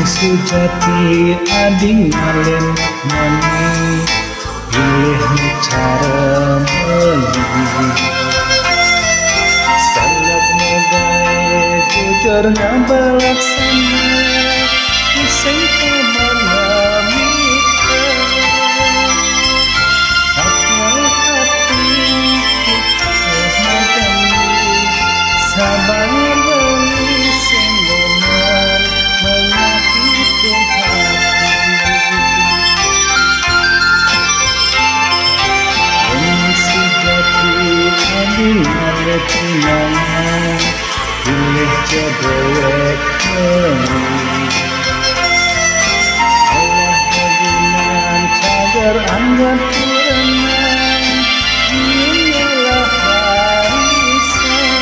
sujati ading ngalen mani pilih cara meuli salat ngegawe jujur ngabalaksana iseng kamanami hati sabar beli senggoman menyakiti hati ini sejati adil ada tunangan pilih jadwal Allah kagunan cagar anggat kurangan inilah harisan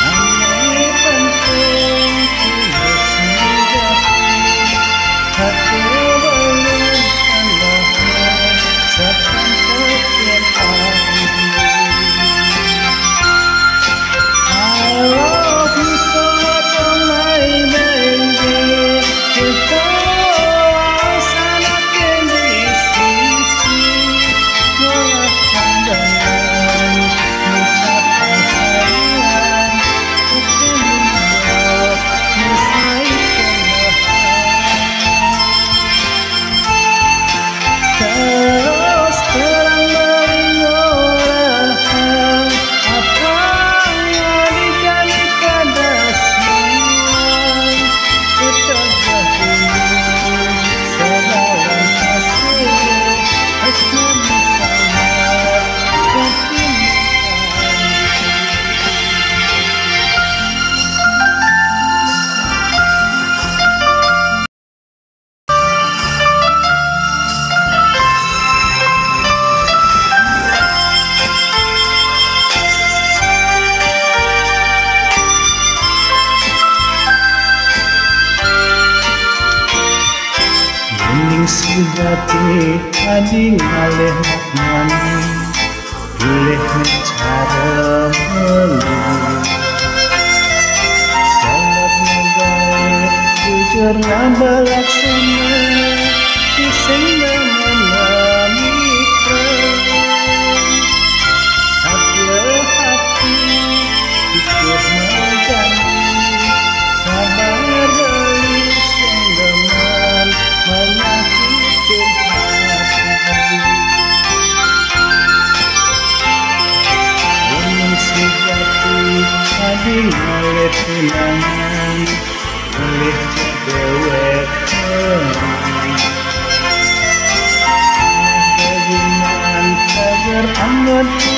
namanya penting tulus sejati hati boleh Allahnya seakan setiap hari I love you so much oh my baby kita sangat kondisi melakukan dengan mengucapkan sayang untuk membuat terus terang mengolah apa yang dijadi pada siang setelah dulu sedalam kasih asma misalnya Ning sujati ading ngaleh mani pilih cara meuli salat ngegawe jujur ngabalaksana iseng menami satya hati ikut menjanji sabar beli senggeman menyakiti hati ini sejati adil oleh tunangan oleh cewek kegunaan cagar anggot